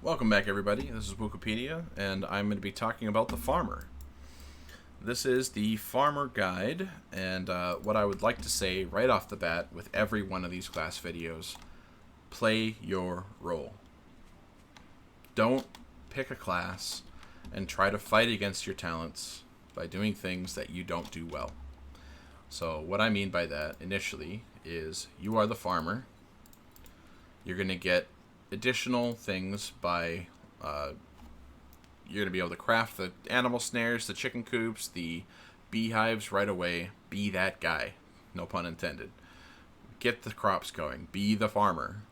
Welcome back, everybody. This is Wukepedia, and I'm going to be talking about the farmer. This is the farmer guide, and what I would like to say right off the bat with every one of these class videos, play your role. Don't pick a class and try to fight against your talents by doing things that you don't do well. So what I mean by that initially is you are the farmer. You're going to get additional things by you're going to be able to craft the animal snares, the chicken coops, the beehives right away. Be that guy. No pun intended. Get the crops going. Be the farmer.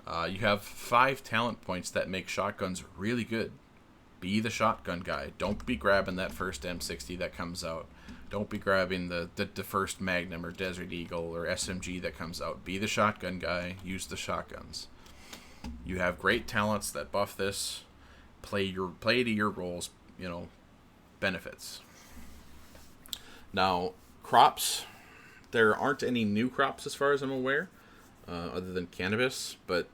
You have 5 talent points that make shotguns really good. Be the shotgun guy. Don't be grabbing that first M60 that comes out. Don't be grabbing the first Magnum or Desert Eagle or SMG that comes out. Be the shotgun guy. Use the shotguns. You have great talents that buff this. Play to your roles, benefits. Now, crops. There aren't any new crops as far as I'm aware, other than cannabis, but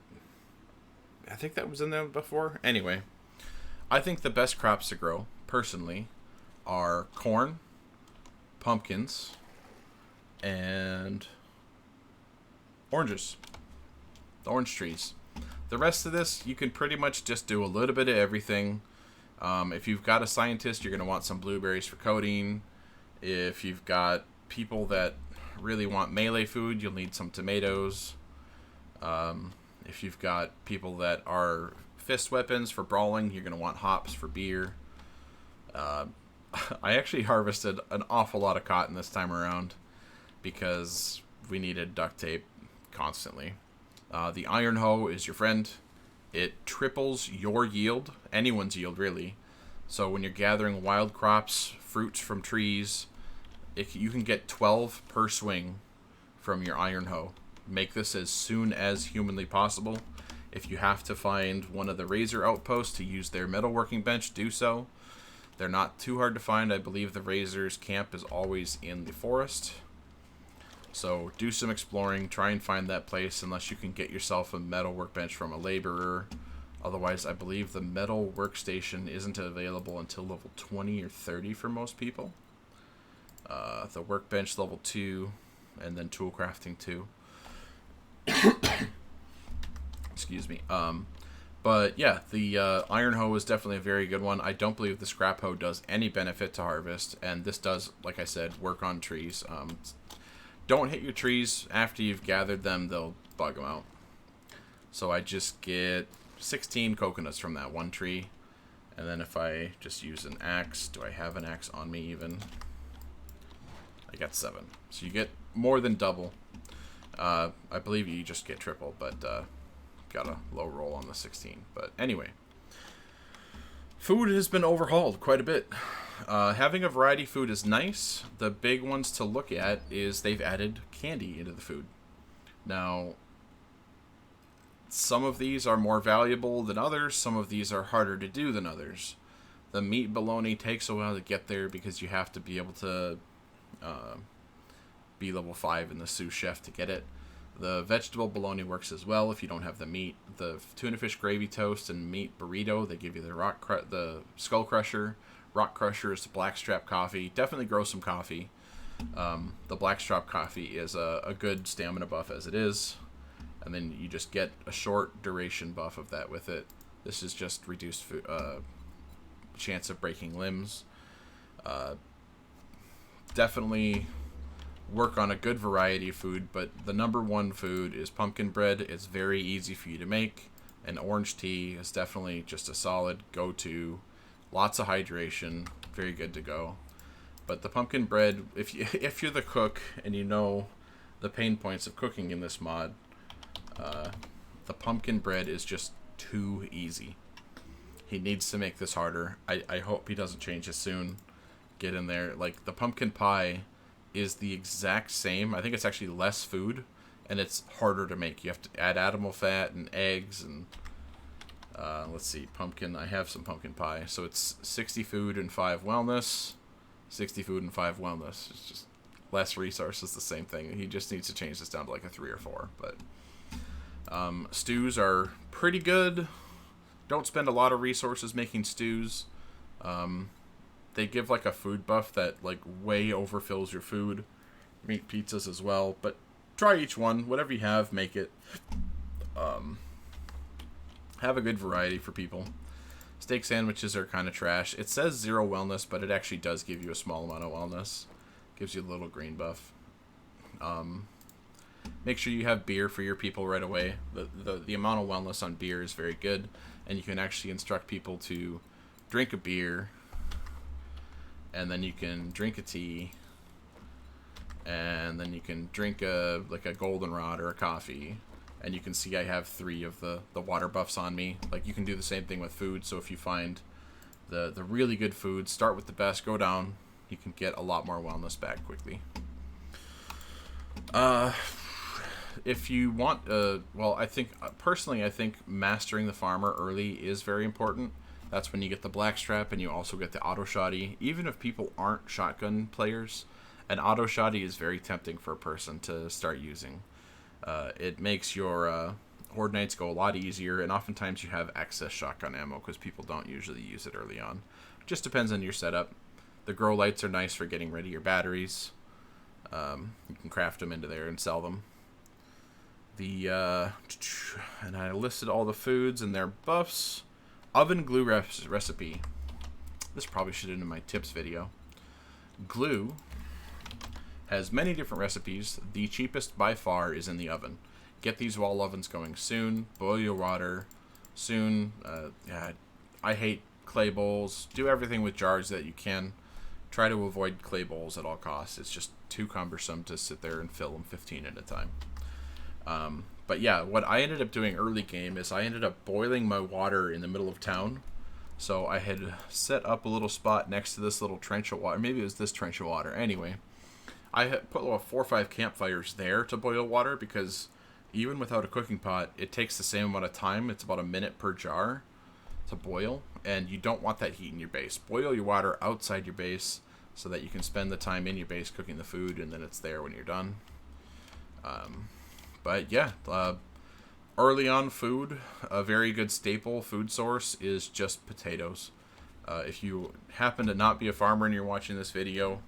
I think that was in there before. Anyway, I think the best crops to grow, personally, are corn, pumpkins, and oranges. The orange trees. The rest of this, you can pretty much just do a little bit of everything. If you've got a scientist, you're going to want some blueberries for coding. If you've got people that really want melee food, you'll need some tomatoes. If you've got people that are fist weapons for brawling, you're going to want hops for beer. I actually harvested an awful lot of cotton this time around because we needed duct tape constantly. The iron hoe is your friend. It triples your yield, anyone's yield really. So when you're gathering wild crops, fruits from trees, you can get 12 per swing from your iron hoe. Make this as soon as humanly possible. If you have to find one of the razor outposts to use their metalworking bench, do so. They're not too hard to find. I believe the razor's camp is always in the forest. So do some exploring, try and find that place unless you can get yourself a metal workbench from a laborer. Otherwise, I believe the metal workstation isn't available until level 20 or 30 for most people. The workbench level 2, and then tool crafting 2. Excuse me. But yeah, the iron hoe is definitely a very good one. I don't believe the scrap hoe does any benefit to harvest, and this does, like I said, work on trees. Don't hit your trees after you've gathered them, they'll bug them out. So I just get 16 coconuts from that one tree. And then if I just use an axe, do I have an axe on me even? I got 7. So you get more than double. I believe you just get triple, but got a low roll on the 16. But anyway, food has been overhauled quite a bit. Having a variety of food is nice. The big ones to look at is they've added candy into the food. Now, some of these are more valuable than others. Some of these are harder to do than others. The meat bologna takes a while to get there because you have to be able to be level 5 in the sous chef to get it. The vegetable bologna works as well if you don't have the meat. The tuna fish gravy toast and meat burrito, they give you the skull crusher. Rock crusher is the blackstrap coffee. Definitely grow some coffee. The blackstrap coffee is a good stamina buff as it is. And then you just get a short duration buff of that with it. This is just reduced chance of breaking limbs. Definitely work on a good variety of food, but the number one food is pumpkin bread. It's very easy for you to make. And orange tea is definitely just a solid go-to. Lots of hydration, very good to go. But the pumpkin bread, if you're the cook and you know the pain points of cooking in this mod, the pumpkin bread is just too easy. He needs to make this harder. I hope he doesn't change it soon. Get in there. Like, the pumpkin pie is the exact same. I think it's actually less food, and it's harder to make. You have to add animal fat and eggs and... let's see, pumpkin. I have some pumpkin pie. So it's 60 food and 5 wellness. 60 food and 5 wellness. It's just less resources, the same thing. He just needs to change this down to like a 3 or 4. But stews are pretty good. Don't spend a lot of resources making stews. They give like a food buff that like way overfills your food. Meat pizzas as well, but try each one. Whatever you have, make it. Have a good variety for people. Steak sandwiches are kind of trash. It says 0 wellness, but it actually does give you a small amount of wellness. Gives you a little green buff. Make sure you have beer for your people right away. The amount of wellness on beer is very good, and you can actually instruct people to drink a beer, and then you can drink a tea, and then you can drink a goldenrod or a coffee. And you can see I have 3 of the water buffs on me. Like, you can do the same thing with food. So if you find the really good food, start with the best, go down. You can get a lot more wellness back quickly. If you want, well, I think, personally, I think mastering the farmer early is very important. That's when you get the blackstrap and you also get the auto shotty. Even if people aren't shotgun players, an auto shotty is very tempting for a person to start using. It makes your Horde Nights go a lot easier, and oftentimes you have excess shotgun ammo because people don't usually use it early on. It just depends on your setup. The grow lights are nice for getting rid of your batteries. You can craft them into there and sell them. And I listed all the foods and their buffs. Oven glue recipe. This probably should have been in my tips video. Glue has many different recipes. The cheapest by far is in the oven. Get these wall ovens going soon. Boil your water soon. I hate clay bowls. Do everything with jars that you can. Try to avoid clay bowls at all costs. It's just too cumbersome to sit there and fill them 15 at a time. But yeah, what I ended up doing early game is I ended up boiling my water in the middle of town. So I had set up a little spot next to this little trench of water. Maybe it was this trench of water. Anyway, I had put 4 or 5 campfires there to boil water because even without a cooking pot, it takes the same amount of time. It's about a minute per jar to boil, and you don't want that heat in your base. Boil your water outside your base so that you can spend the time in your base cooking the food, and then it's there when you're done. But yeah, early on food, a very good staple food source is just potatoes. If you happen to not be a farmer and you're watching this video,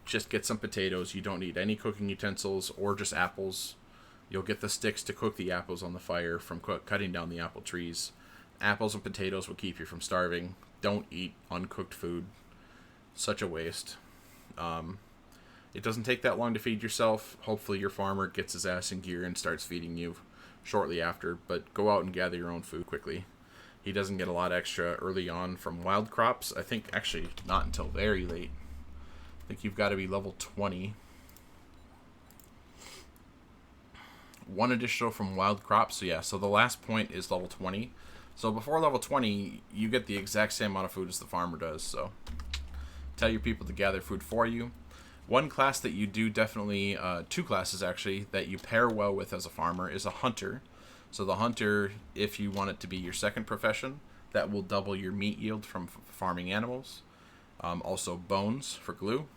just get some potatoes. You don't need any cooking utensils or just apples. You'll get the sticks to cook the apples on the fire from cutting down the apple trees. Apples and potatoes will keep you from starving. Don't eat uncooked food. Such a waste. It doesn't take that long to feed yourself. Hopefully your farmer gets his ass in gear and starts feeding you shortly after, but go out and gather your own food quickly. He doesn't get a lot extra early on from wild crops. I think actually not until very late. I think you've got to be level 20. 1 additional from wild crops. So yeah, so the last point is level 20. So before level 20, you get the exact same amount of food as the farmer does. So tell your people to gather food for you. One class that you do definitely, 2 classes actually, that you pair well with as a farmer is a hunter. So the hunter, if you want it to be your second profession, that will double your meat yield from farming animals. Also bones for glue.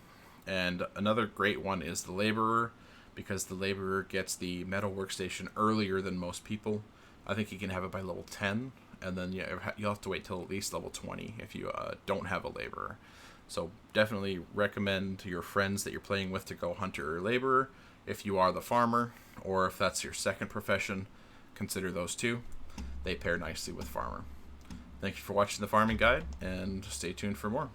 And another great one is the laborer, because the laborer gets the metal workstation earlier than most people. I think you can have it by level 10, and then you'll have to wait till at least level 20 if you don't have a laborer. So definitely recommend to your friends that you're playing with to go hunter or laborer. If you are the farmer, or if that's your second profession, consider those 2. They pair nicely with farmer. Thank you for watching the farming guide, and stay tuned for more.